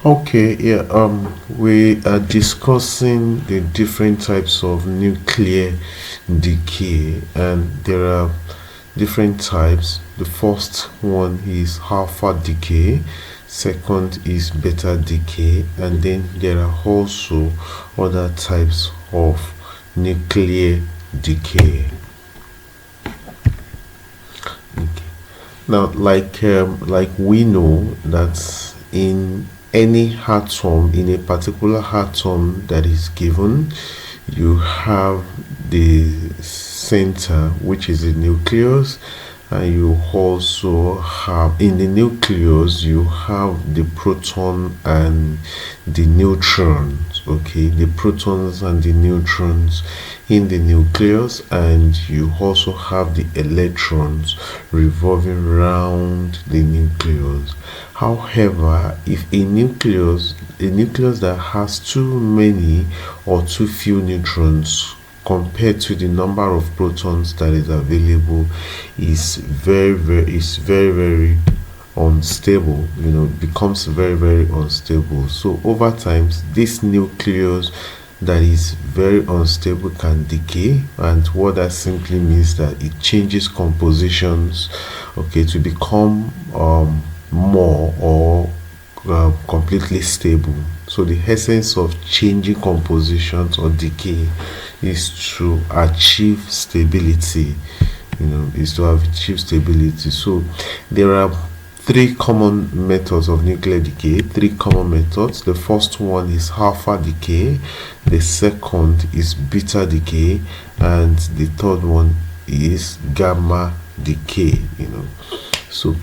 Okay, yeah, we are discussing the different types of nuclear decay, and there are different types. The first one is alpha decay, second is beta decay, and then there are also other types of nuclear decay. Okay. Now, like we know that in any atom, in a particular atom that is given, you have the center, which is the nucleus, and you also have in the nucleus you have the proton and the neutrons. Okay, the protons and the neutrons in the nucleus, and you also have the electrons revolving around the nucleus. However, if a nucleus that has too many or too few neutrons compared to the number of protons that is available is very unstable, becomes very unstable. So over time, this nucleus that is very unstable can decay, and what that simply means that it changes compositions, okay, to become more or completely stable. So the essence of changing compositions or decay is to achieve stability. So there are three common methods of nuclear decay. The first one is alpha decay, the second is beta decay, and the third one is gamma decay. So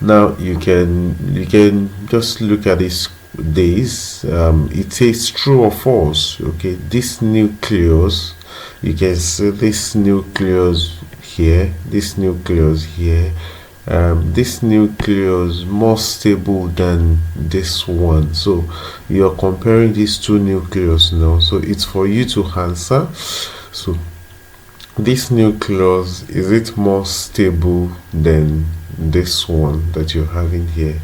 now you can just look at this. It says true or false. Okay, this nucleus, you can see this nucleus here, this nucleus more stable than this one. So you're comparing these two nucleus now, so it's for you to answer. So this nucleus, is it more stable than this one that you're having here?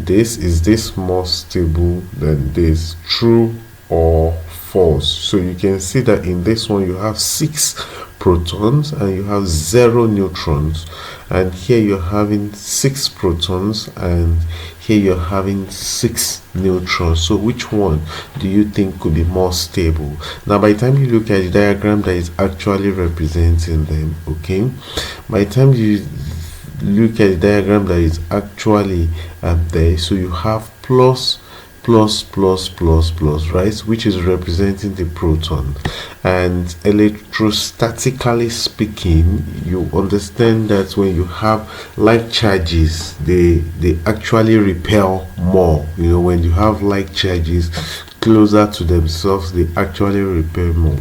Is this more stable than this? True or false? So you can see that in this one you have 6 protons and you have 0 neutrons, and here you're having 6 protons and here you're having 6 neutrons. So which one do you think could be more stable? Now by the time you look at the diagram that is actually representing them, okay, by the time you look at the diagram that is actually there, so you have plus, right, which is representing the proton. And electrostatically speaking, you understand that when you have like charges, they actually repel more. When you have like charges closer to themselves, they actually repel more.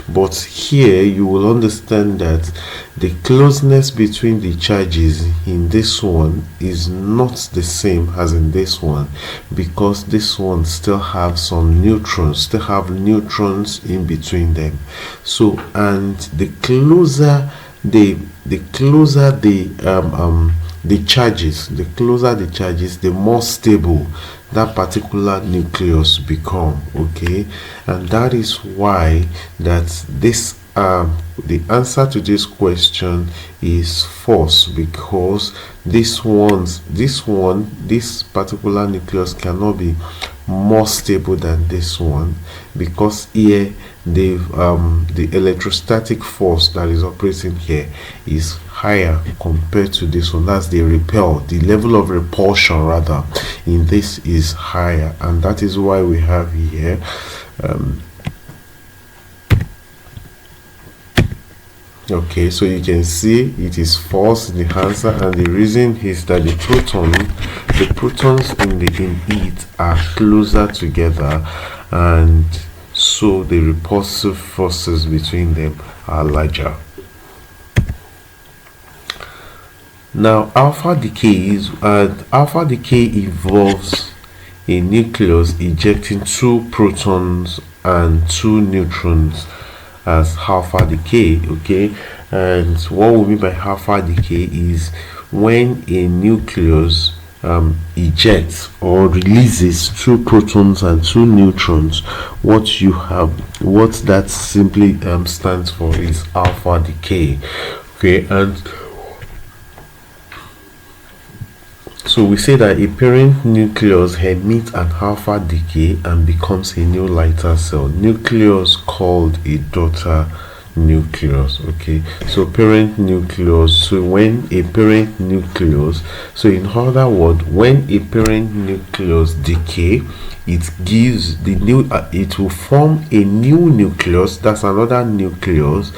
But here you will understand that the closeness between the charges in this one is not the same as in this one, because this one still have some neutrons, in between them. So, and the closer the charges, the more stable that particular nucleus become. Okay, and that is why that this the answer to this question is false, because this particular nucleus cannot be more stable than this one, because here the electrostatic force that is operating here is higher compared to this one. That's the level of repulsion rather in this is higher, and that is why we have here okay, so you can see it is false in the answer, and the reason is that the protons in it are closer together, and so the repulsive forces between them are larger. Now alpha decay involves a nucleus ejecting 2 protons and 2 neutrons as alpha decay. Okay, and what we mean by alpha decay is when a nucleus ejects or releases 2 protons and 2 neutrons, what that simply stands for is alpha decay. Okay, and so we say that a parent nucleus emits an alpha decay and becomes a new lighter cell nucleus called a daughter nucleus. Okay, so parent nucleus, so when a parent nucleus, so in other words, when a parent nucleus decay, it gives the new it will form a new nucleus, that's another nucleus,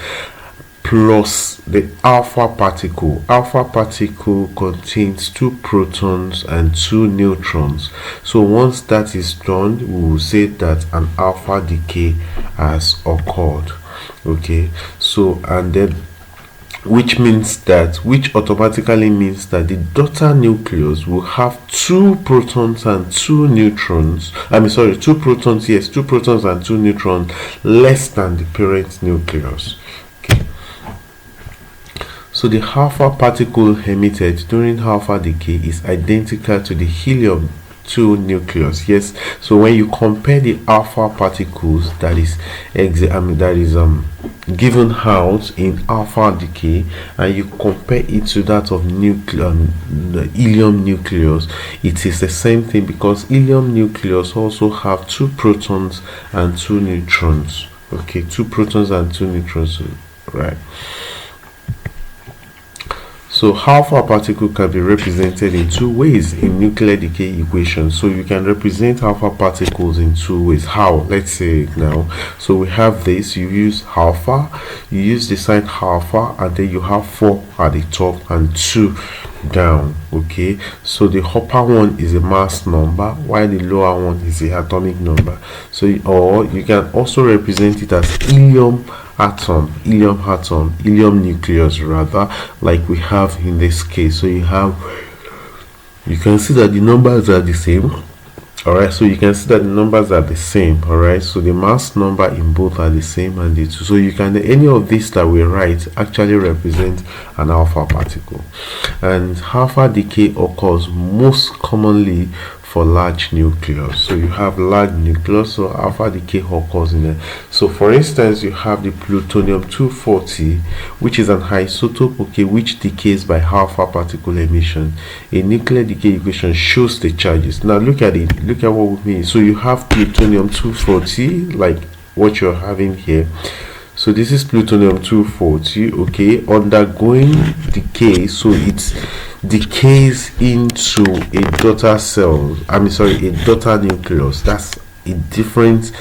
plus the alpha particle. Alpha particle contains 2 protons and 2 neutrons. So once that is done, we will say that an alpha decay has occurred. Okay, so and then which automatically means that the daughter nucleus will have 2 protons and 2 neutrons. 2 protons, yes, 2 protons and 2 neutrons less than the parent nucleus. Okay, so the alpha particle emitted during alpha decay is identical to the helium-2 nucleus. Yes, so when you compare the alpha particles that is given out in alpha decay and you compare it to that of the helium nucleus, it is the same thing, because helium nucleus also have 2 protons and 2 neutrons. Okay, 2 protons and 2 neutrons, right? So alpha particle can be represented in 2 ways in nuclear decay equations. So you can represent alpha particles in 2 ways. How? Let's say it now. So we have this, you use alpha, you use the sign alpha, and then you have 4 at the top and 2 down. Okay, so the upper one is a mass number while the lower one is the atomic number. So or you can also represent it as helium nucleus rather, like we have in this case. So you can see that the numbers are the same. All right, so you can see that the numbers are the same. All right, so the mass number in both are the same, and the 2, so you can, any of these that we write actually represent an alpha particle. And alpha decay occurs most commonly for large nucleus. So you have large nucleus, so alpha decay occurs in it. So for instance, you have the plutonium-240, which is an isotope, okay, which decays by alpha particle emission. A nuclear decay equation shows the charges. Now look at it, look at what we mean. So you have plutonium-240, like what you're having here. So this is plutonium-240, okay, undergoing decay. So it's decays into a daughter cell, a daughter nucleus. That's a different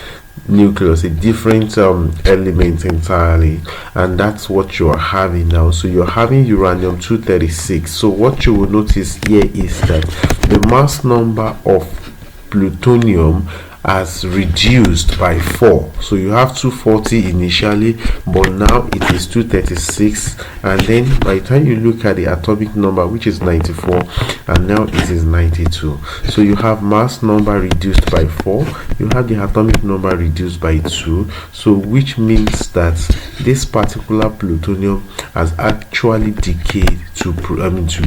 nucleus, a different element entirely, and that's what you are having now. So you're having uranium-236. So what you will notice here is that the mass number of plutonium has reduced by 4. So you have 240 initially, but now it is 236, and then by the time you look at the atomic number, which is 94, and now it is 92. So you have mass number reduced by 4, you have the atomic number reduced by 2, so which means that this particular plutonium has actually decayed to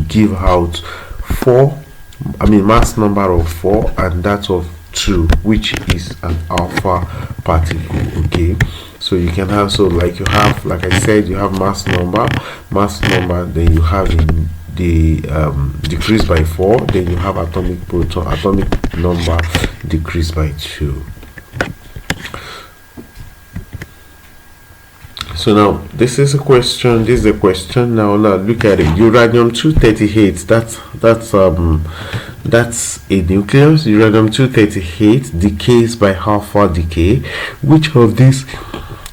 give out 4, mass number of 4 and that of 2, which is an alpha particle. Okay, so you can have, so like you have, like I said, you have mass number, then you have the decreased by 4, then you have atomic number decreased by 2. So now this is a question, now look at it. Uranium-238, that's a nucleus. Uranium-238 decays by alpha decay. Which of these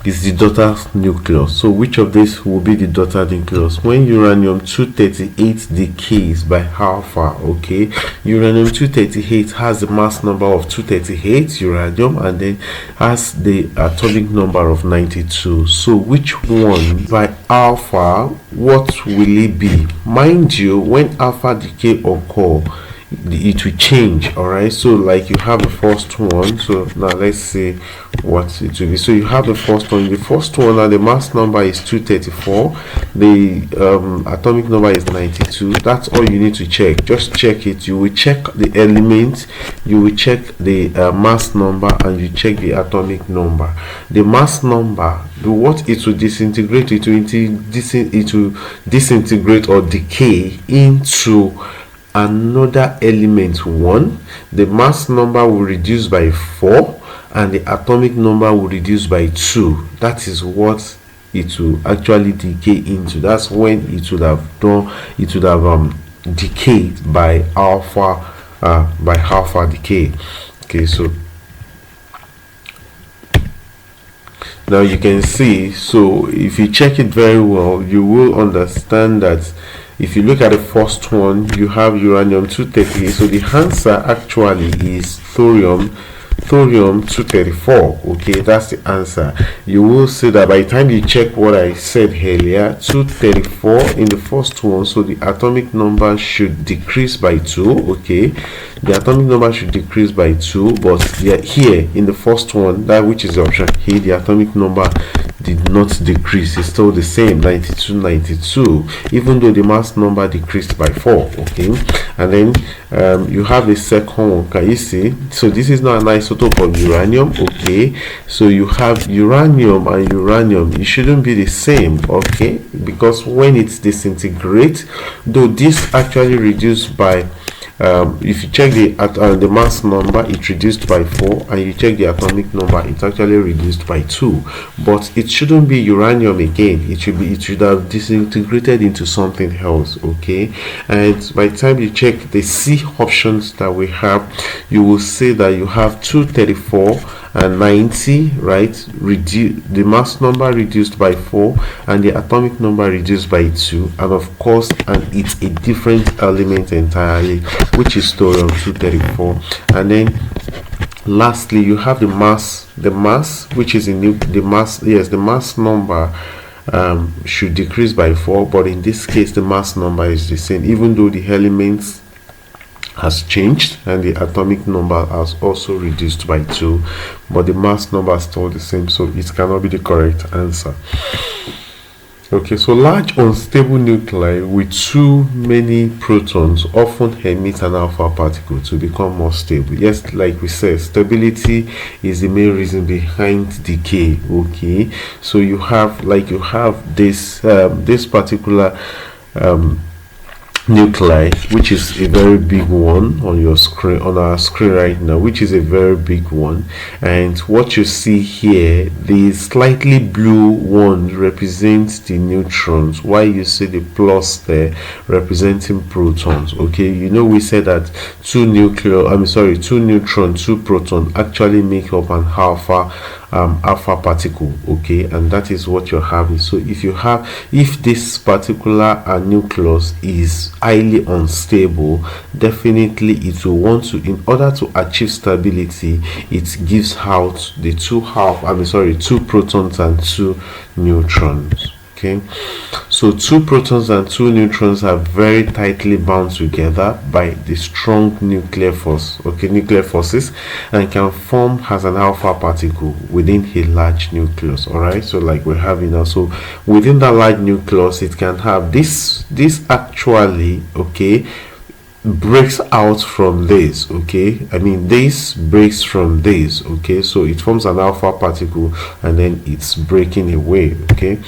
is the daughter nucleus? So which of these will be the daughter nucleus when uranium-238 decays by alpha? Okay, uranium-238 has a mass number of 238 uranium and then has the atomic number of 92. So which one by alpha, what will it be? Mind you, when alpha decay occurs, it will change. All right, so like you have the first one. So now let's see what it will be. So you have the first one. The first one, now the mass number is 234, the atomic number is 92. That's all you need to check. Just check it. You will check the element, you will check the mass number, and you check the atomic number. The mass number, what it will disintegrate, it will disintegrate or decay into another element 1. The mass number will reduce by 4, and the atomic number will reduce by 2. That is what it will actually decay into. That's when it would have done, it would have decayed by alpha decay. Okay, so now you can see, so if you check it very well, you will understand that if you look at the first one, you have uranium-238. So the answer actually is thorium-234. Okay, that's the answer. You will see that by the time you check what I said earlier, 234 in the first one, so the atomic number should decrease by 2. Okay, the atomic number should decrease by 2, but here in the first one, that which is the option here, the atomic number did not decrease. It's still the same, 92, even though the mass number decreased by 4. Okay, and then you have the second one. Can you see? So this is not an isotope of uranium. Okay, so you have uranium and uranium, it shouldn't be the same. Okay, because when it disintegrates, though this actually reduced by if you check the mass number, it reduced by 4, and you check the atomic number, it actually reduced by 2. But it shouldn't be uranium again. It should have disintegrated into something else. Okay, and by the time you check the C options that we have, you will see that you have 234 and 90, right? The mass number reduced by 4, and the atomic number reduced by 2, and of course, and it's a different element entirely, which is thorium-234. And then lastly, you have the mass, which is the mass number should decrease by 4, but in this case the mass number is the same, even though the elements has changed and the atomic number has also reduced by 2, but the mass number is still the same, so it cannot be the correct answer. Okay, so large unstable nuclei with too many protons often emit an alpha particle to become more stable. Yes, like we said, stability is the main reason behind decay. Okay, so you have this this particular nuclei, which is a very big one on your screen, on our screen right now, which is a very big one. And what you see here, the slightly blue one represents the neutrons, while you see the plus there representing protons. Okay, you know, we said that two neutrons, 2 protons actually make up an alpha particle. Okay, and that is what you're having. So if this particular nucleus is highly unstable, definitely it will want to, in order to achieve stability, it gives out the 2 protons and 2 neutrons. Okay, so 2 protons and 2 neutrons are very tightly bound together by the strong nuclear force, nuclear forces, and can form as an alpha particle within a large nucleus. All right, so like we're having now, so within that large nucleus, it can have this actually, okay, breaks out from this. Okay, I mean, this breaks from this. Okay, so it forms an alpha particle and then it's breaking away. Okay,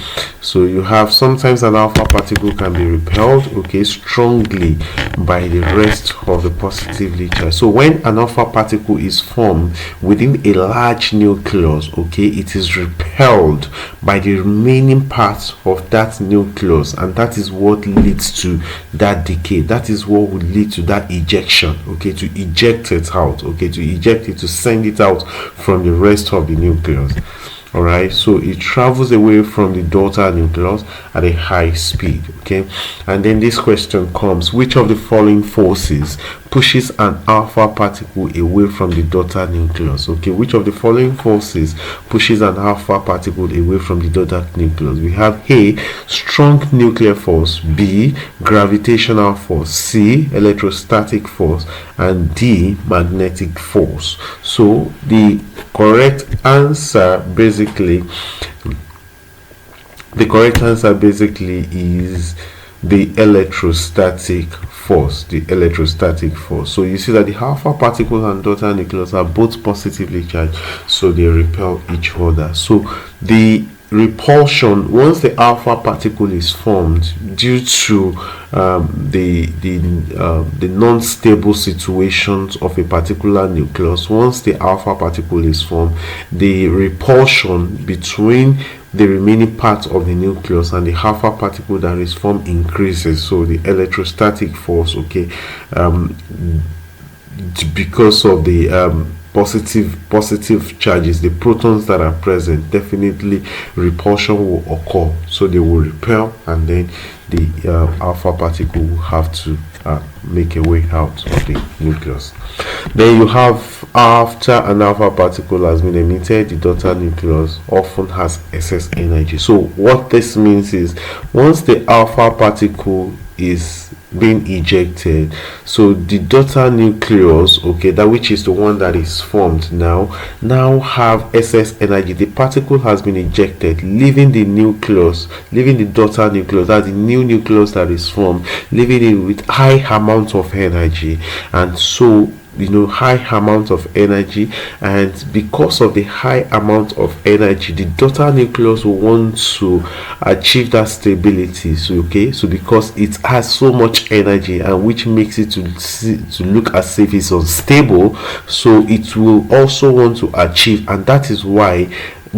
so you have sometimes an alpha particle can be repelled, okay, strongly by the rest of the positively charged. So when an alpha particle is formed within a large nucleus, okay, it is repelled by the remaining parts of that nucleus, and that is what leads to that decay. That is what would lead to that ejection. Okay, to eject it out. Okay, to eject it, to send it out from the rest of the nucleus. All right, so it travels away from the daughter nucleus at a high speed. Okay, and then this question comes: which of the following forces pushes an alpha particle away from the daughter nucleus. Okay, which of the following forces pushes an alpha particle away from the daughter nucleus? We have A, strong nuclear force, B, gravitational force, C, electrostatic force, and D, magnetic force. So the correct answer basically is the electrostatic force. So you see that the alpha particle and daughter nucleus are both positively charged, so they repel each other. So the repulsion, once the alpha particle is formed due to the non-stable situations of a particular nucleus, once the alpha particle is formed, the repulsion between the remaining part of the nucleus and the alpha particle that is formed increases. So the electrostatic force, okay, because of the positive charges, the protons that are present, definitely repulsion will occur, so they will repel, and then the alpha particle will have to make a way out of the nucleus. Then you have, after an alpha particle has been emitted, the daughter nucleus often has excess energy. So what this means is, once the alpha particle is being ejected, so the daughter nucleus, okay, that which is the one that is formed now have excess energy. The particle has been ejected, leaving the nucleus, leaving the daughter nucleus, that's the new nucleus that is formed, leaving it with high amount of energy. And so, you know, high amount of energy, and because of the high amount of energy, the daughter nucleus will want to achieve that stability. So okay, so because it has so much energy, and which makes it to look as if it's unstable, so it will also want to achieve, and that is why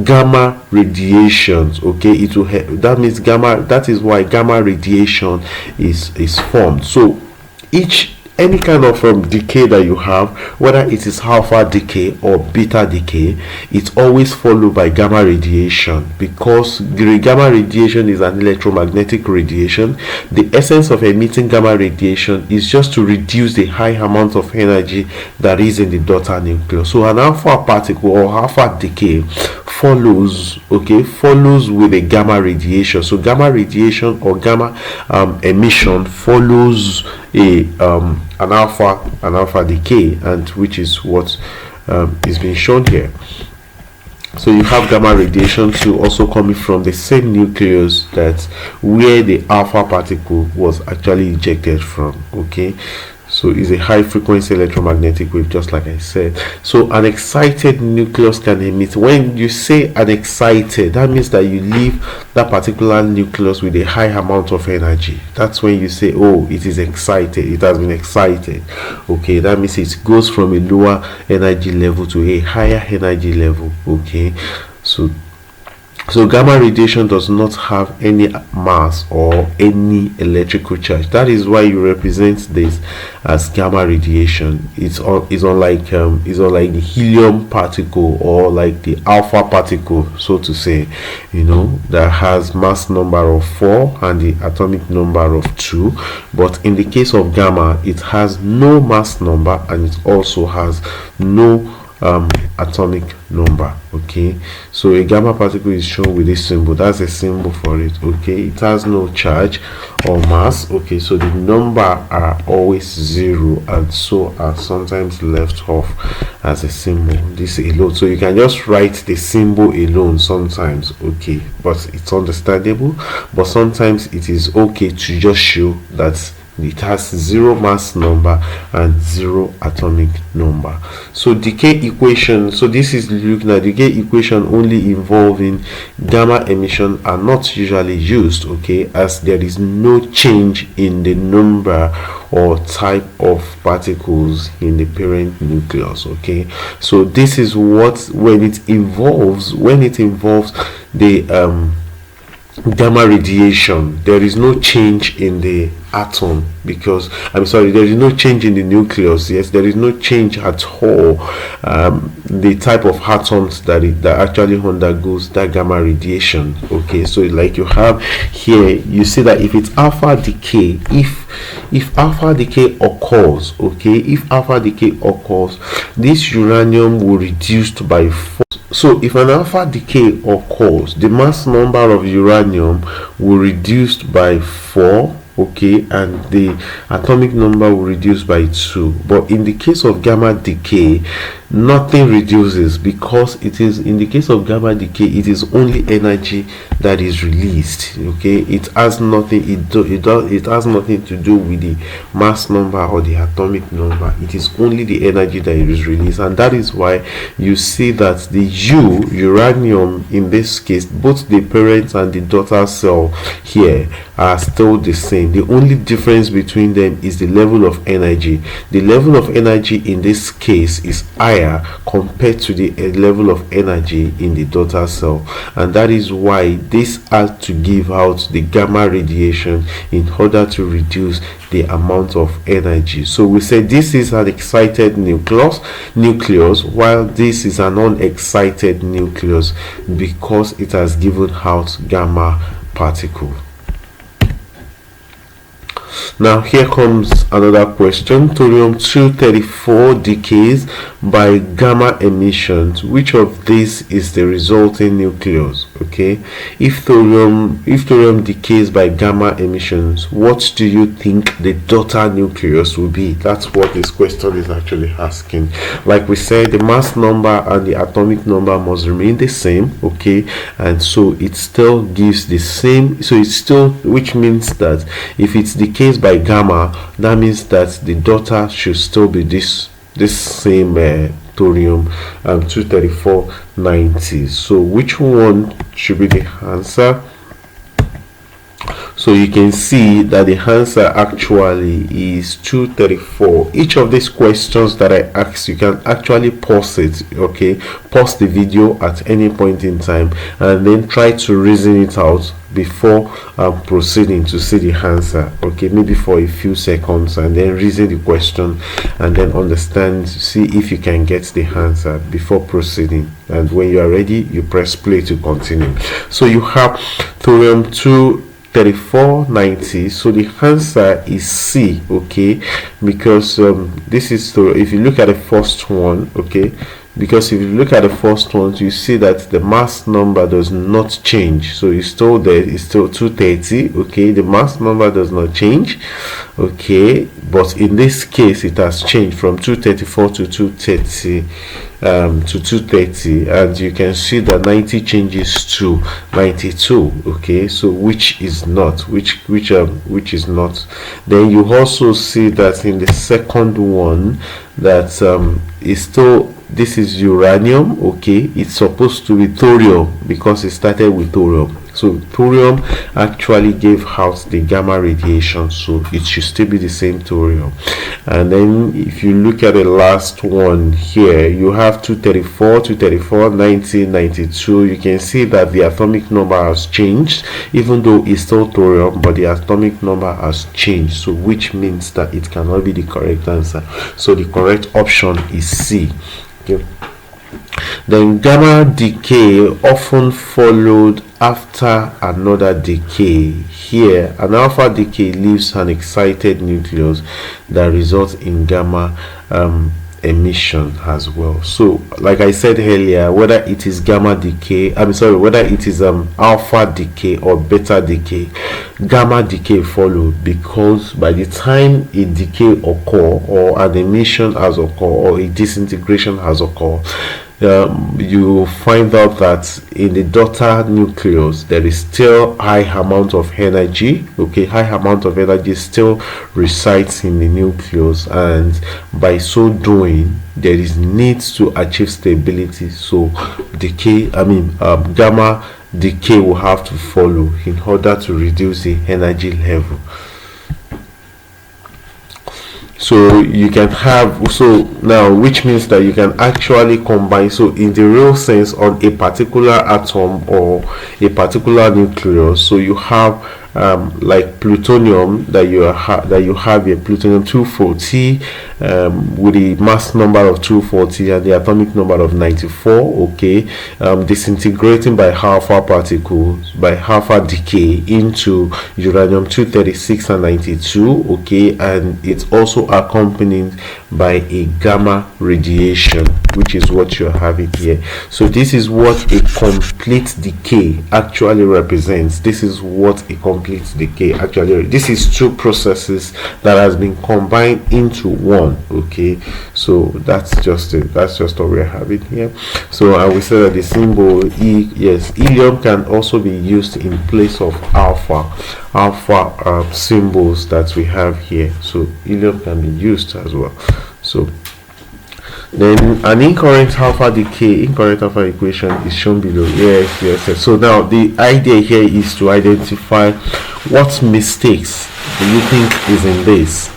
gamma radiations, okay, it will that means gamma, that is why gamma radiation is formed. So any kind of decay that you have, whether it is alpha decay or beta decay, it's always followed by gamma radiation, because the gamma radiation is an electromagnetic radiation. The essence of emitting gamma radiation is just to reduce the high amount of energy that is in the daughter nucleus. So an alpha particle or alpha decay follows with a gamma radiation. So gamma radiation or gamma emission follows an alpha decay, and which is what is being shown here. So you have gamma radiation too, also coming from the same nucleus that where the alpha particle was actually ejected from. Okay, so it's a high frequency electromagnetic wave, just like I said. So an excited nucleus can emit. When you say an excited, that means that you leave that particular nucleus with a high amount of energy. That's when you say, oh, it is excited, it has been excited. Okay, that means it goes from a lower energy level to a higher energy level. Okay, so gamma radiation does not have any mass or any electrical charge. That is why you represent this as gamma radiation. It's unlike the helium particle or like the alpha particle, so to say, you know, that has mass number of 4 and the atomic number of 2. But in the case of gamma, it has no mass number, and it also has no atomic number. Okay, so a gamma particle is shown with this symbol. That's a symbol for it. Okay, it has no charge or mass. Okay, so the number are always 0, and so are sometimes left off as a symbol, this alone. So you can just write the symbol alone sometimes. Okay, but it's understandable. But sometimes it is okay to just show that it has 0 mass number and 0 atomic number. So decay equation, so this is looking at decay equation only involving gamma emission are not usually used, okay, as there is no change in the number or type of particles in the parent nucleus. Okay, so this is what when it involves the gamma radiation, there is no change in the atom, because there is no change in the nucleus. Yes, there is no change at all. The type of atoms that actually undergoes that gamma radiation. Okay, so like you have here, you see that if it's alpha decay, if alpha decay occurs, okay, if alpha decay occurs, this uranium will reduce by 4. So if an alpha decay occurs, the mass number of uranium will reduce by 4, okay, and the atomic number will reduce by 2. But in the case of gamma decay, nothing reduces, because it is, in the case of gamma decay, it is only energy that is released. Okay, it has nothing, it has nothing to do with the mass number or the atomic number. It is only the energy that is released, and that is why you see that the uranium in this case, both the parent and the daughter cell here are still the same. The only difference between them is the level of energy. The level of energy in this case is higher compared to the level of energy in the daughter cell, and that is why this has to give out the gamma radiation in order to reduce the amount of energy. So we say this is an excited nucleus, while this is an unexcited nucleus, because it has given out gamma particle. Now here comes another question. Thorium-234 decays by gamma emissions. Which of these is the resulting nucleus? Okay, if thorium decays by gamma emissions, what do you think the daughter nucleus will be? That's what this question is actually asking. Like we said, the mass number and the atomic number must remain the same, okay, and so it still gives the same. So it's still, which means that if it's decays by gamma, that means that the daughter should still be this same thorium-234 90. So which one should be the answer? So you can see that the answer actually is 234. Each of these questions that I asked, you can actually pause it, okay, pause the video at any point in time and then try to reason it out before proceeding to see the answer, okay, maybe for a few seconds, and then reason the question and then understand, see if you can get the answer before proceeding. And when you are ready, you press play to continue. So you have thorium-234 90. So the answer is C, okay, because this is, so if you look at the first one, okay, because if you look at the first one, you see that the mass number does not change. So it's still there, it's still 230, okay, the mass number does not change, okay, but in this case it has changed from 234 to 230 to 230, and you can see that 90 changes to 92, okay, so which is not, which is not. Then you also see that in the second one that is still, this is uranium, okay, it's supposed to be thorium because it started with thorium. So thorium actually gave out the gamma radiation, so it should still be the same thorium. And then if you look at the last one here, you have 234 90 92. You can see that the atomic number has changed, even though it's still thorium, but the atomic number has changed, so which means that it cannot be the correct answer. So the correct option is C. Okay. Then gamma decay often followed after another decay. Here an alpha decay leaves an excited nucleus that results in gamma emission as well. So like I said earlier, whether it is gamma decay, whether it is alpha decay or beta decay, gamma decay followed, because by the time a decay occur or an emission has occurred or a disintegration has occurred, you find out that in the daughter nucleus there is still high amount of energy, okay, high amount of energy still resides in the nucleus, and by so doing there is needs to achieve stability. So decay, gamma decay will have to follow in order to reduce the energy level. So you can have, so now, which means that you can actually combine, so in the real sense, on a particular atom or a particular nucleus, so you have like plutonium, that you have a plutonium-240 with a mass number of 240 and the atomic number of 94. Okay, disintegrating by alpha particles, by alpha decay, into uranium-236 and 92. Okay, and it's also accompanied by a gamma radiation, which is what you're having here. So this is what a complete decay actually represents. This is what a complete decay actually, this is two processes that has been combined into one. Okay, so that's just it, that's just what we're having here. So I will say that the symbol E, yes, helium can also be used in place of alpha symbols that we have here. So helium can be used as well. So then an incorrect alpha equation is shown below. Yes. So now the idea here is to identify what mistakes do you think is in this.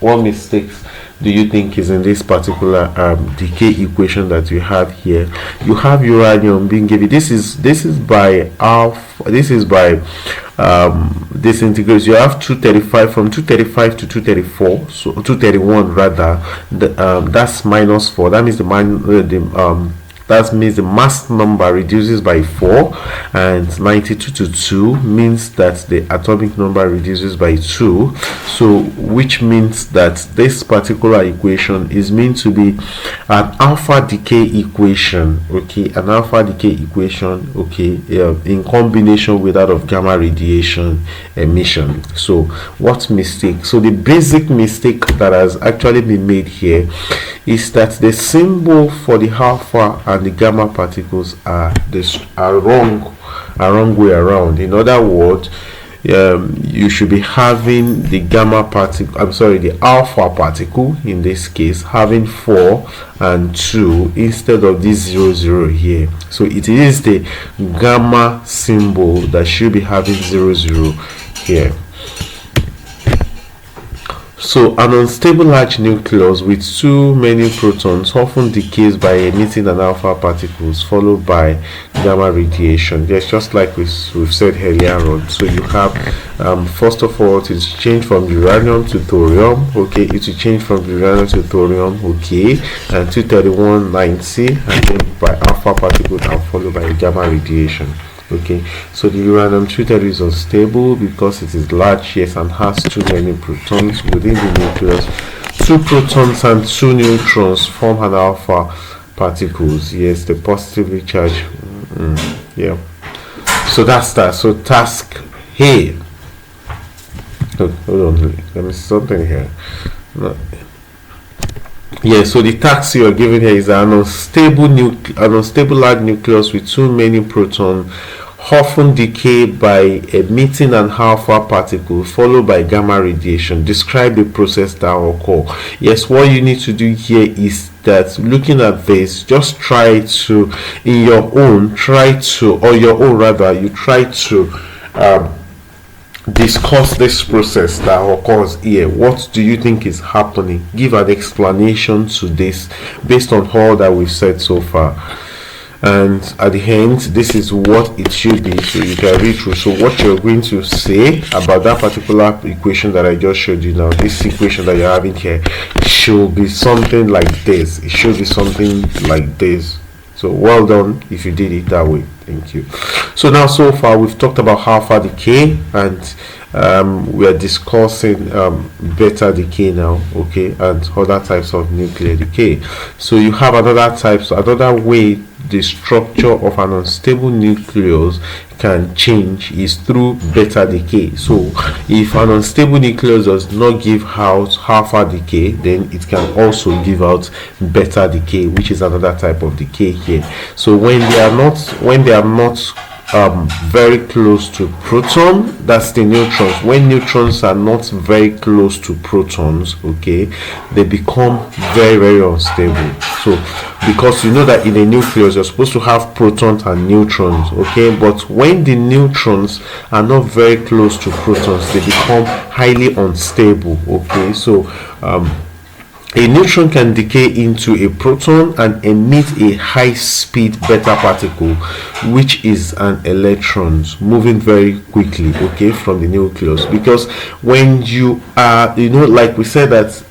What mistakes do you think is in this particular decay equation that you have here? You have uranium being given. This is by alpha. This is by disintegrates. You have 235, from 235 to 234, so 231 rather. That's -4. That means that means the mass number reduces by 4, and 92 to 2 means that the atomic number reduces by 2. So which means that this particular equation is meant to be an alpha decay equation. Okay, an alpha decay equation. Okay, in combination with that of gamma radiation emission. So what mistake? So the basic mistake that has actually been made here is that the symbol for the alpha and the gamma particles are wrong way around. In other words, you should be having the the alpha particle, in this case, having 4 and 2 instead of this 0 here. So it is the gamma symbol that should be having 0 here. So an unstable large nucleus with too many protons often decays by emitting an alpha particles followed by gamma radiation. Yes, just like we've said earlier on. So you have first of all, it is changed from uranium to thorium. Okay, it will change from uranium to thorium. Okay, and 231-90, and then by alpha particles and followed by gamma radiation. Okay, so the uranium-238 is unstable because it is large, yes, and has too many protons within the nucleus. 2 protons and 2 neutrons form an alpha particles. Yes, the positively charged. Yeah. So that's that. So task A. Hold on. Let me see something here. No. Yeah, so the task you are given here is an unstable large nucleus with too many protons often decay by emitting an alpha particle followed by gamma radiation. Describe the process that will occur. Yes, what you need to do here is that, looking at this, just try to, discuss this process that occurs here. What do you think is happening? Give an explanation to this based on all that we've said so far. And at the end, this is what it should be, so you can read through. So what you're going to say about that particular equation that I just showed you now, this equation that you're having here, should be something like this. It should be something like this. So well done if you did it that way. Thank you. So now, so far we've talked about alpha decay, and we are discussing beta decay now. Okay, and other types of nuclear decay. So you have another way the structure of an unstable nucleus can change is through beta decay. So if an unstable nucleus does not give out alpha decay, then it can also give out beta decay, which is another type of decay here. So when they are not very close to proton, that's the neutrons. When neutrons are not very close to protons, okay, they become very, very unstable. So because you know that in a nucleus you're supposed to have protons and neutrons, okay, but when the neutrons are not very close to protons, they become highly unstable, okay. So a neutron can decay into a proton and emit a high-speed beta particle, which is an electron moving very quickly, okay, from the nucleus. Because when you are, like we said that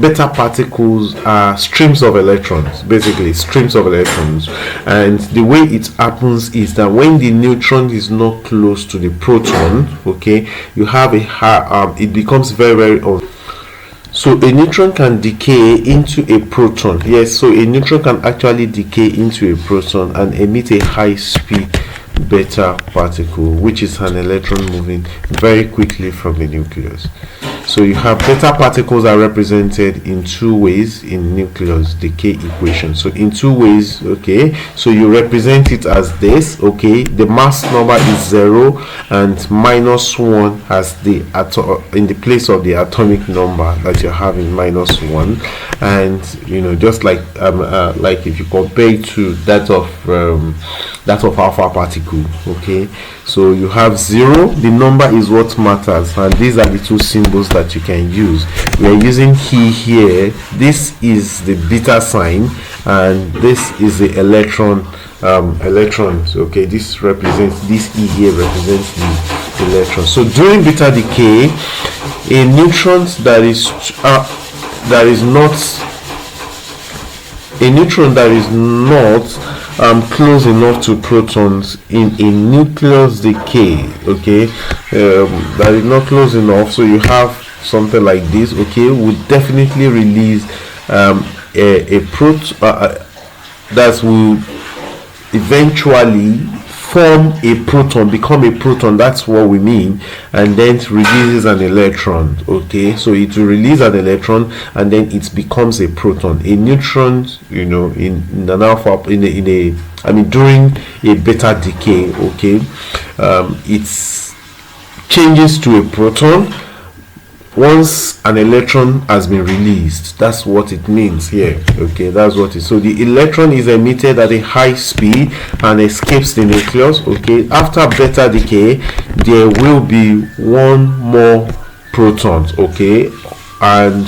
beta particles are streams of electrons, basically streams of electrons, and the way it happens is that when the neutron is not close to the proton, okay, you have it becomes very, very so a neutron can decay into a proton. Yes, so a neutron can actually decay into a proton and emit a high speed beta particle, which is an electron moving very quickly from the nucleus. So you have beta particles are represented in two ways in nucleus decay equation. So in two ways, okay, so you represent it as this, okay, the mass number is 0 and -1 has the in the place of the atomic number that you're having -1, and just like if you compare it to that of alpha particle, okay, so you have 0, the number is what matters, and these are the two symbols that you can use. We are using He here. This is the beta sign and this is the electrons, okay. This represents, this E here represents the electrons. So during beta decay, a neutron that is not close enough to protons in a nucleus decay, okay, that is not close enough, so you have something like this, okay, would definitely release a proton that will eventually form a proton, become a proton, that's what we mean, and then it releases an electron, okay. So it will release an electron and then it becomes a proton. A neutron, in an alpha, during a beta decay, okay, it changes to a proton once an electron has been released. That's what it means here, okay. That's what it is. So the electron is emitted at a high speed and escapes the nucleus, okay. After beta decay, there will be one more proton, okay, and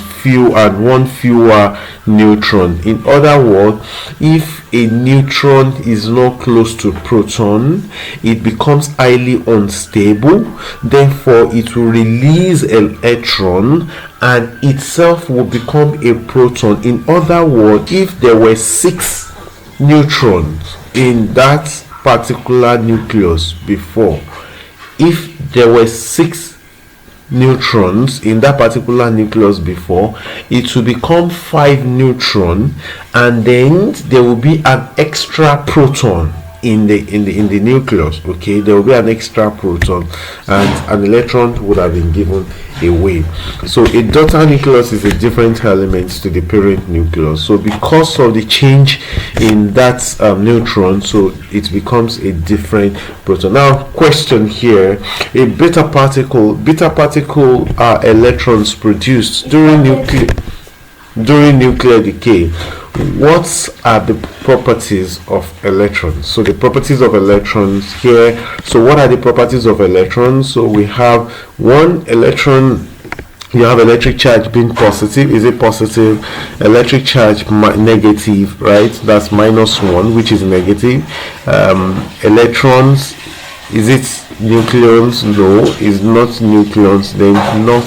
one fewer neutron. In other words, if a neutron is not close to proton, it becomes highly unstable, therefore it will release an electron and itself will become a proton. In other words, if there were 6 neutrons in that particular nucleus before, if there were 6 neutrons in that particular nucleus before, it will become 5 neutron, and then there will be an extra proton in the nucleus, okay. There will be an extra proton and an electron would have been given away. So a daughter nucleus is a different element to the parent nucleus. So because of the change in that neutron, so it becomes a different proton. Now question here, a beta particle are electrons produced during nuclear decay. What are the properties of electrons? So the properties of electrons here. So what are the properties of electrons? So we have one electron, you have electric charge being positive. Is it positive? Electric charge negative, right? That's -1, which is negative. Electrons, is it nucleons? No, it's not nucleons, then not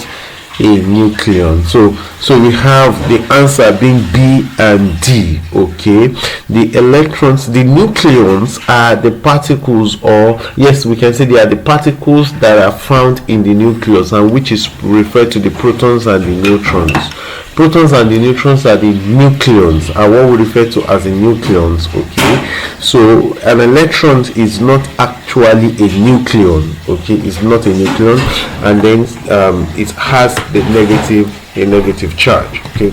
a nucleon. So we have the answer being B and D, okay. The electrons, the nucleons are the particles, or yes, we can say they are the particles that are found in the nucleus, and which is referred to the protons and the neutrons. Protons and the neutrons are the nucleons, are what we refer to as the nucleons, okay. So an electron is not actually a nucleon, okay. It's not a nucleon, and then it has a negative charge, okay.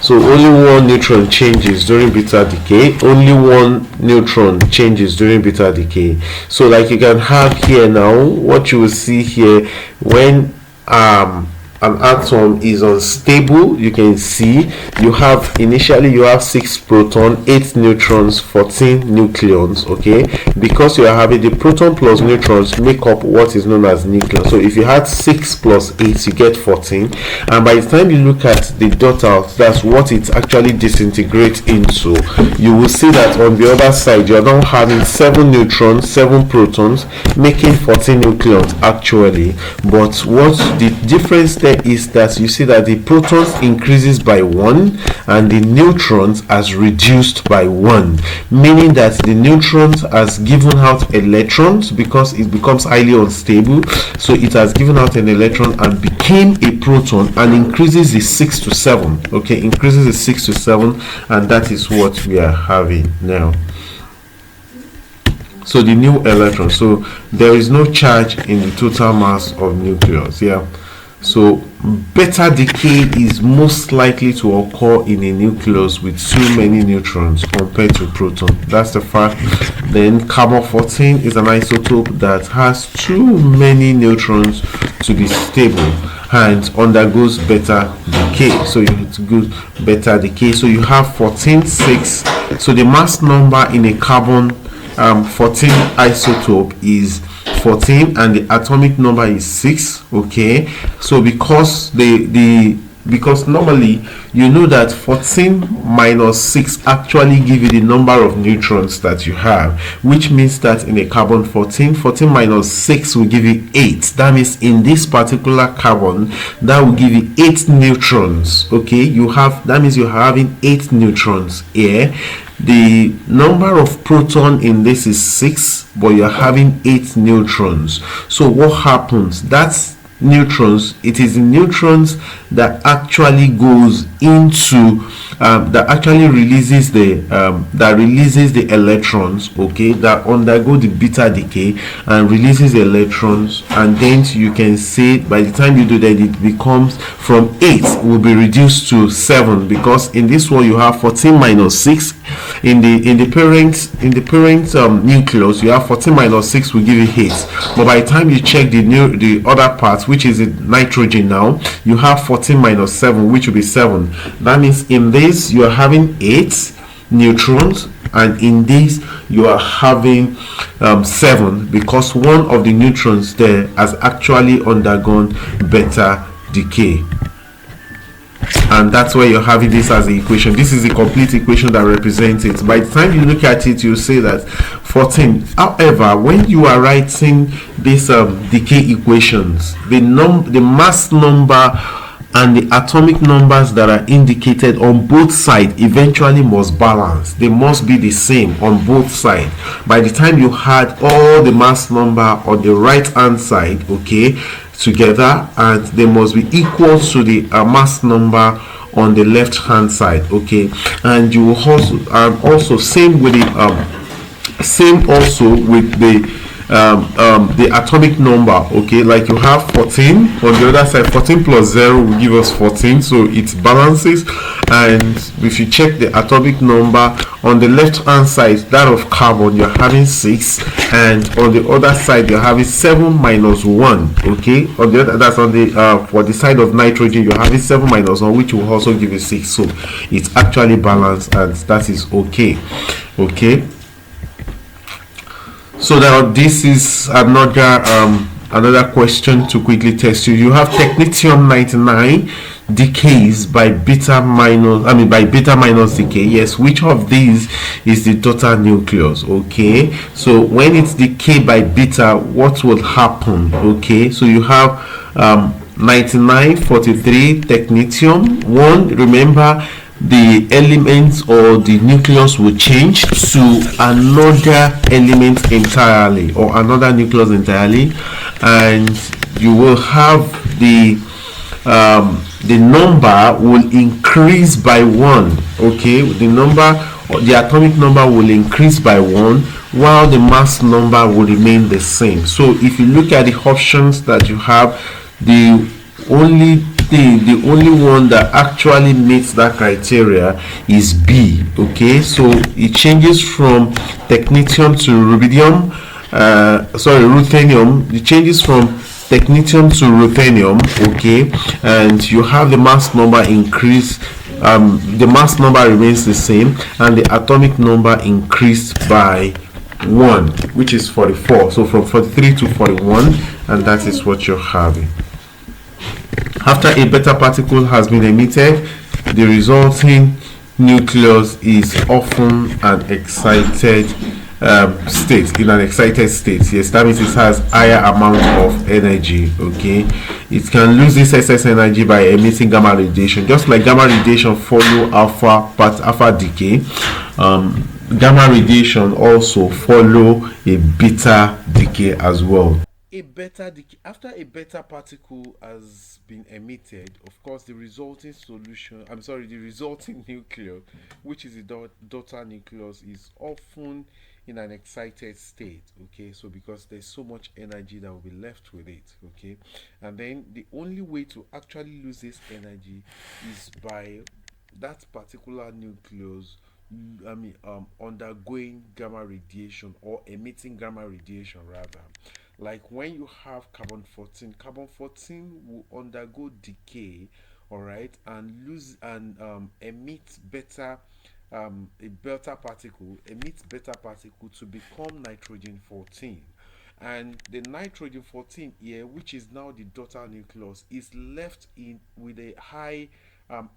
So only one neutron changes during beta decay. Only one neutron changes during beta decay. So like you can have here now, what you will see here, when an atom is unstable, you can see you have initially you have 6 proton, 8 neutrons, 14 nucleons. Okay, because you are having the proton plus neutrons make up what is known as nucleon. So if you had 6 plus 8, you get 14, and by the time you look at the dot out, that's what it actually disintegrates into. You will see that on the other side you are now having 7 neutrons, 7 protons, making 14 nucleons actually. But what the difference there is that you see that the protons increases by 1 and the neutrons has reduced by 1, meaning that the neutrons has given out electrons because it becomes highly unstable. So it has given out an electron and became a proton and increases the 6 to 7. Okay, increases the 6 to 7, and that is what we are having now. So the new electron, so there is no charge in the total mass of nucleus. Yeah, so beta decay is most likely to occur in a nucleus with too many neutrons compared to proton. That's the fact. Then carbon 14 is an isotope that has too many neutrons to be stable and undergoes beta decay. So you have to go beta decay. So you have 14, 6. So the mass number in a carbon 14 isotope is 14 and the atomic number is 6. Okay, so because because normally you know that 14 minus 6 actually give you the number of neutrons that you have, which means that in a carbon 14 minus 6 will give you 8. That means in this particular carbon that will give you 8 neutrons. Okay, you have, that means you're having 8 neutrons here. The number of proton in this is 6, but you're having 8 neutrons. So what happens? That's neutrons. It is the neutrons that actually goes into that actually releases the electrons. Okay, that undergo the beta decay and releases the electrons, and then you can say by the time you do that, it becomes from 8 will be reduced to 7, because in this one you have 14 minus 6. In the parent nucleus you have 14 minus 6 will give you 8, but by the time you check the other part, which is the nitrogen, now you have 14 minus 7, which will be 7. That means in this you are having 8 neutrons, and in this you are having 7, because one of the neutrons there has actually undergone beta decay. And that's why you're having this as the equation. This is the complete equation that represents it. By the time you look at it, you say that 14. However, when you are writing these decay equations, the mass number and the atomic numbers that are indicated on both sides eventually must balance. They must be the same on both sides. By the time you had all the mass number on the right hand side, okay, together, and they must be equal to the mass number on the left hand side. Okay, and you will also same with the same also with the atomic number. Okay, like you have 14 on the other side. 14 plus 0 will give us 14, so it balances. And if you check the atomic number on the left hand side, that of carbon, you're having 6, and on the other side you're having 7 minus 1. Okay, on the other, that's on the for the side of nitrogen, you're having 7 minus 1, which will also give you 6. So it's actually balanced, and that is okay. Okay, so now this is another question to quickly test you. You have technetium-99 decays by beta minus decay. Yes, which of these is the total nucleus? Okay, so when it's decay by beta, what will happen? Okay, so you have 9943 technetium 1. Remember, the elements or the nucleus will change to another element entirely, or another nucleus entirely, and you will have the number will increase by 1. Okay, the atomic number will increase by 1, while the mass number will remain the same. So if you look at the options that you have, the only thing, the only one that actually meets that criteria is B. Okay, so it changes from technetium to rubidium. Ruthenium. It changes from technetium to ruthenium. Okay, and you have the mass number increase. The mass number remains the same, and the atomic number increased by 1, which is 44. So from 43 to 41, and that is what you're having. After a beta particle has been emitted, the resulting nucleus is often an excited state. In an excited state, yes, that means it has higher amount of energy. Okay, it can lose this excess energy by emitting gamma radiation. Just like gamma radiation follow alpha decay, gamma radiation also follow a beta decay as well. A beta decay, after a beta particle has been emitted, of course the resulting nucleus, which is the daughter nucleus, is often in an excited state. Okay, so because there's so much energy that will be left with it. Okay, and then the only way to actually lose this energy is by that particular nucleus undergoing gamma radiation, or emitting gamma radiation rather. Like when you have carbon 14 will undergo decay, all right, and lose and emit beta a beta particle emits beta particle to become nitrogen 14, and the nitrogen 14 here, which is now the daughter nucleus, is left in with a high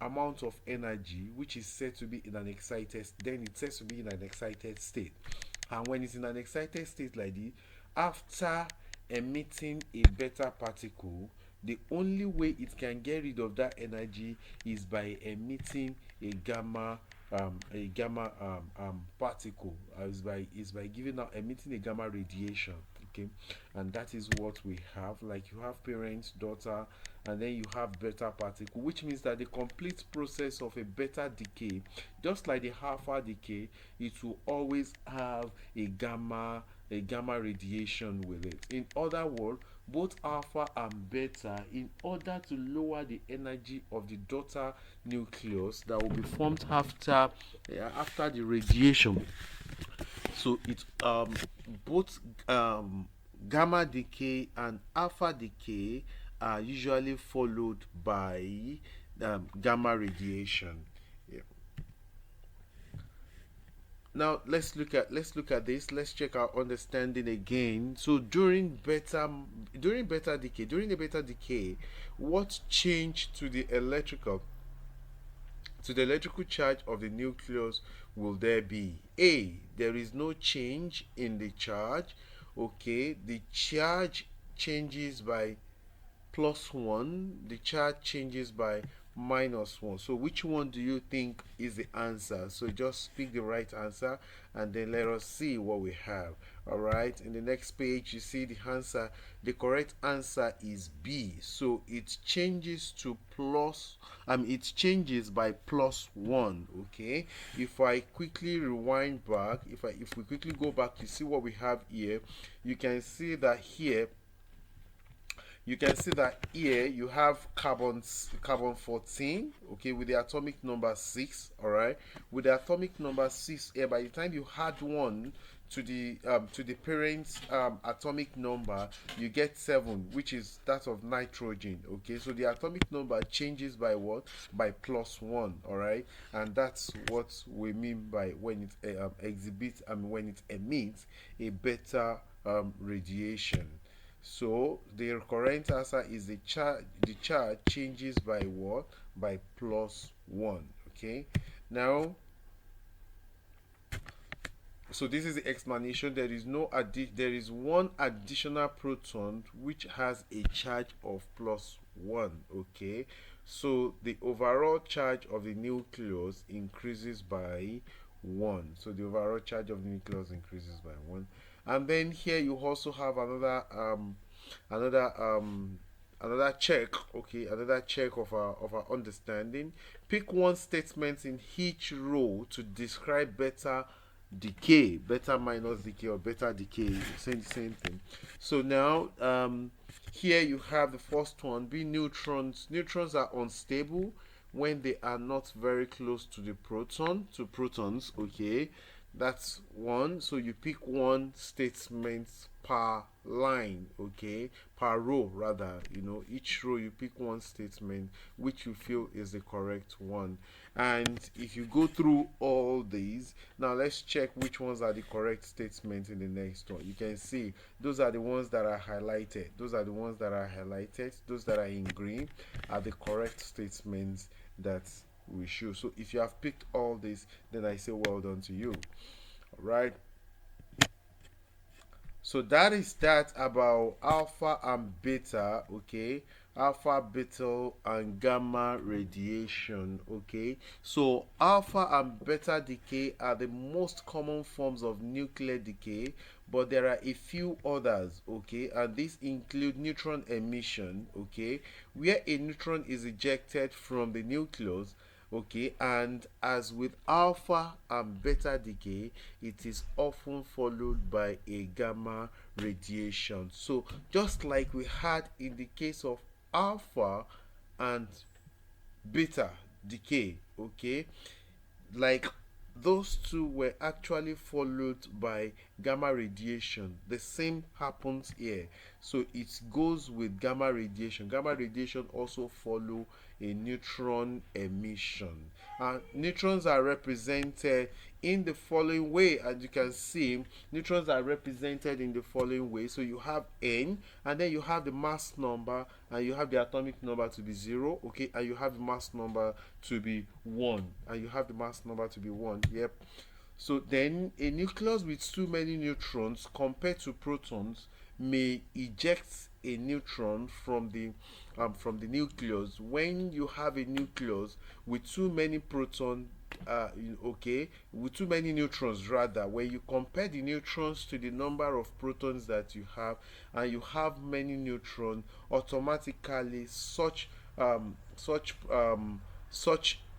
amount of energy, which is said to be in an excited, then it's said to be in an excited state. And when it's in an excited state like this, after emitting a beta particle, the only way it can get rid of that energy is by emitting a gamma particle, is by giving out emitting a gamma radiation. Okay, and that is what we have. Like you have parent, daughter, and then you have beta particle, which means that the complete process of a beta decay, just like the alpha decay, it will always have a gamma radiation with it. In other words, both alpha and beta, in order to lower the energy of the daughter nucleus that will be formed after the radiation, so it's both gamma decay and alpha decay are usually followed by gamma radiation. Yeah. Now let's look at this. Let's check our understanding again. So during the beta decay, what changed to the electrical charge of the nucleus will there be? A, there is no change in the charge. Okay, the charge changes by +1, the charge changes by -1. So which one do you think is the answer? So just pick the right answer and then let us see what we have. All right, in the next page you see the answer. The correct answer is B. So it changes to it changes by +1. Okay, if I quickly rewind back, if we quickly go back, you see what we have here. You can see that here you have carbon 14, okay, with the atomic number 6. All right, with the atomic number 6 here, by the time you add 1 to the parent's atomic number, you get 7, which is that of nitrogen. Okay, so the atomic number changes by what? By +1. All right, and that's what we mean by when it when it emits a beta radiation. So the correct answer is the charge changes by what? By +1. Okay, now, so this is the explanation. There is one additional proton which has a charge of +1. Okay, so the overall charge of the nucleus increases by 1. So the overall charge of the nucleus increases by 1. And then here you also have another check. Okay, another check of our understanding. Pick one statement in each row to describe beta decay, beta minus decay or beta decay, same thing. So now here you have the first one, be neutrons. Neutrons are unstable when they are not very close to the protons, okay? That's one. So you pick one statement per line, okay, per row rather, each row you pick one statement which you feel is the correct one. And if you go through all these, now let's check which ones are the correct statements in the next one. You can see those are the ones that are highlighted. Those are the ones that are highlighted. Those that are in green are the correct statements that we show. So if you have picked all this, then I say well done to you. All right. So that is that about alpha and beta, okay? Alpha, beta, and gamma radiation, okay? So alpha and beta decay are the most common forms of nuclear decay, but there are a few others, okay? And these include neutron emission, okay? Where a neutron is ejected from the nucleus, okay, and as with alpha and beta decay, it is often followed by a gamma radiation. So just like we had in the case of alpha and beta decay, okay, like those two were actually followed by gamma radiation. The same happens here. So it goes with gamma radiation. Gamma radiation also follow a neutron emission. Neutrons are represented in the following way. As you can see, neutrons are represented in the following way. So you have n, and then you have the mass number, and you have the atomic number to be 0, okay, and you have the mass number to be 1, and you have the mass number to be 1. Yep. So then a nucleus with too many neutrons compared to protons may eject a neutron from the nucleus. When you have a nucleus with too many protons, okay, with too many neutrons rather, when you compare the neutrons to the number of protons that you have, and you have many neutrons, automatically such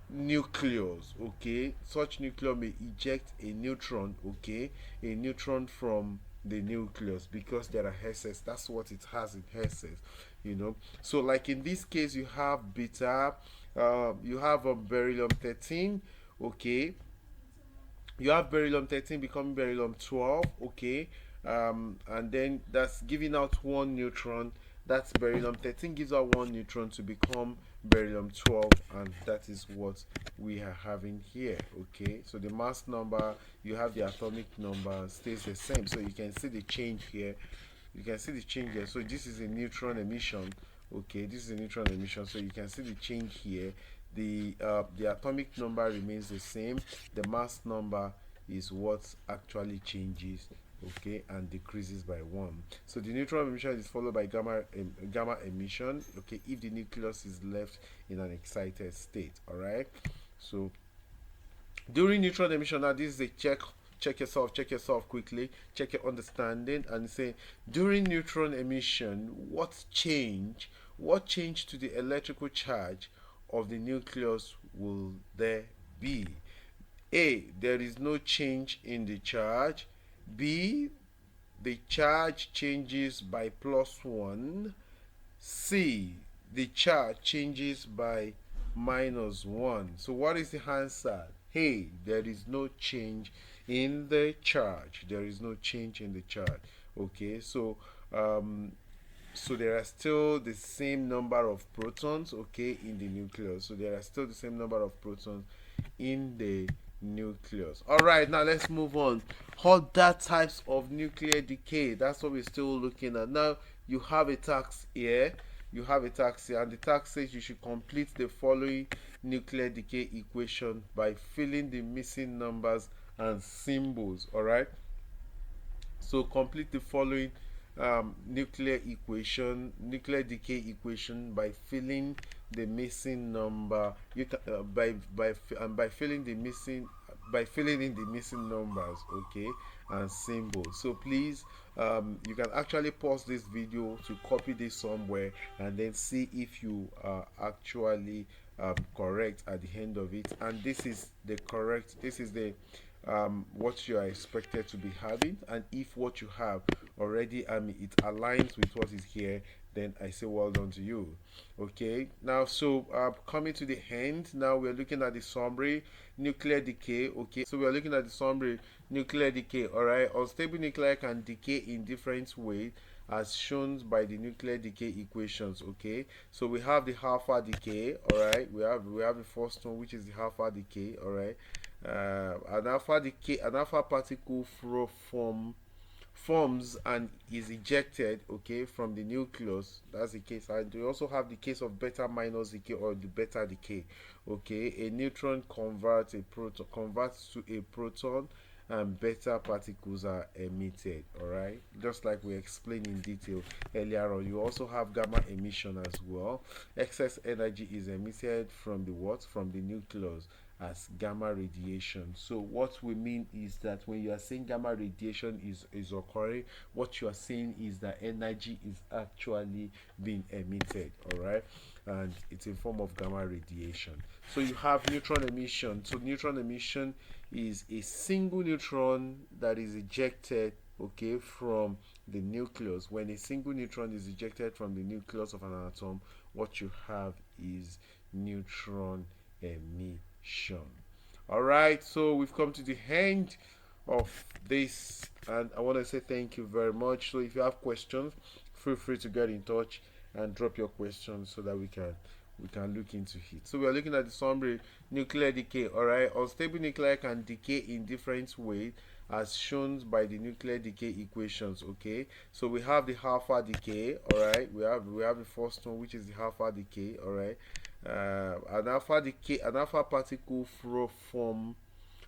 nucleus, okay, such nucleus may eject a neutron, okay, a neutron from the nucleus, because there are Hesses. That's what it has in Hesses, so like in this case you have beta, you have beryllium 13, okay, you have beryllium 13 becoming beryllium 12, okay, and then that's giving out one neutron. That's beryllium 13 gives out one neutron to become beryllium 12, and that is what we are having here, okay. So the mass number, you have the atomic number, stays the same. So you can see the change here. So this is a neutron emission, okay, this is a neutron emission. So you can see the change here. The atomic number remains the same. The mass number is what actually changes, okay, and decreases by 1. So the neutron emission is followed by gamma emission, okay, if the nucleus is left in an excited state. All right. So during neutron emission, now this is a check yourself quickly, check your understanding, and say during neutron emission, what change to the electrical charge of the nucleus will there be? A, there is no change in the charge. B, the charge changes by +1. C, the charge changes by -1. So what is the answer? Hey, there is no change in the charge. There is no change in the charge. Okay, so so there are still the same number of protons, okay, in the nucleus. So there are still the same number of protons in the nucleus. All right, now let's move on. Other types of nuclear decay, that's what we're still looking at. Now you have a task here, and the task says you should complete the following nuclear decay equation by filling the missing numbers and symbols. All right, so complete the following nuclear decay equation by filling the missing number. You can by filling in the missing numbers, okay, and symbols. So please, you can actually pause this video to copy this somewhere, and then see if you are actually correct at the end of it. And this is the what you are expected to be having, and if what you have already it aligns with what is here, then I say well done to you. Okay, now so coming to the end, now we're looking at the summary nuclear decay. Okay, so we're looking at the summary nuclear decay. All right, unstable nuclei can decay in different ways as shown by the nuclear decay equations. Okay, so we have the alpha decay. All right, we have the first one, which is the alpha decay. All right, an alpha particle forms and is ejected, okay, from the nucleus. That's the case. And we also have the case of beta minus decay or the beta decay. Okay, a neutron converts to a proton, and beta particles are emitted. All right, just like we explained in detail earlier on. You also have gamma emission as well. Excess energy is emitted from the what? From the nucleus as gamma radiation. So what we mean is that when you are saying gamma radiation is occurring, what you are saying is that energy is actually being emitted. All right, and it's in form of gamma radiation. So you have neutron emission. So neutron emission is a single neutron that is ejected, okay, from the nucleus. When a single neutron is ejected from the nucleus of an atom, what you have is neutron emission. All right, so we've come to the end of this, and I want to say thank you very much. So if you have questions, feel free to get in touch and drop your questions so that we can look into it. So we are looking at the summary nuclear decay. All right, unstable nuclei can decay in different ways as shown by the nuclear decay equations. Okay, so we have the alpha decay. All right, we have the first one, which is the alpha decay. All right, an alpha particle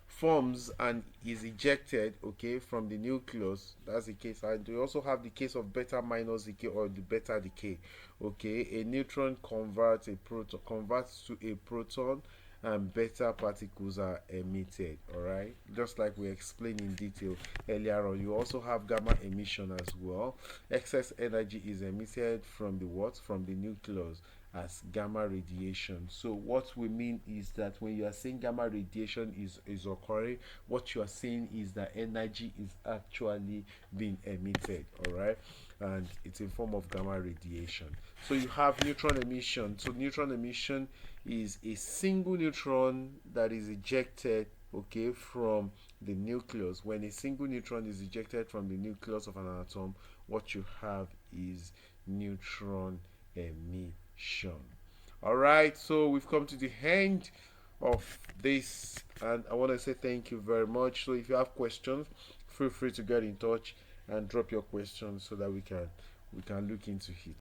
forms and is ejected, okay, from the nucleus. That's the case. And we also have the case of beta minus decay or the beta decay. Okay, a neutron converts to a proton, and beta particles are emitted. All right, just like we explained in detail earlier on. You also have gamma emission as well. Excess energy is emitted from the what? From the nucleus as gamma radiation. So what we mean is that when you are saying gamma radiation is occurring, what you are saying is that energy is actually being emitted. All right, and it's in form of gamma radiation. So you have neutron emission. So neutron emission is a single neutron that is ejected, okay, from the nucleus. When a single neutron is ejected from the nucleus of an atom, what you have is neutron emission. All right, so we've come to the end of this, and I want to say thank you very much. So if you have questions, feel free to get in touch and drop your questions so that we can look into it.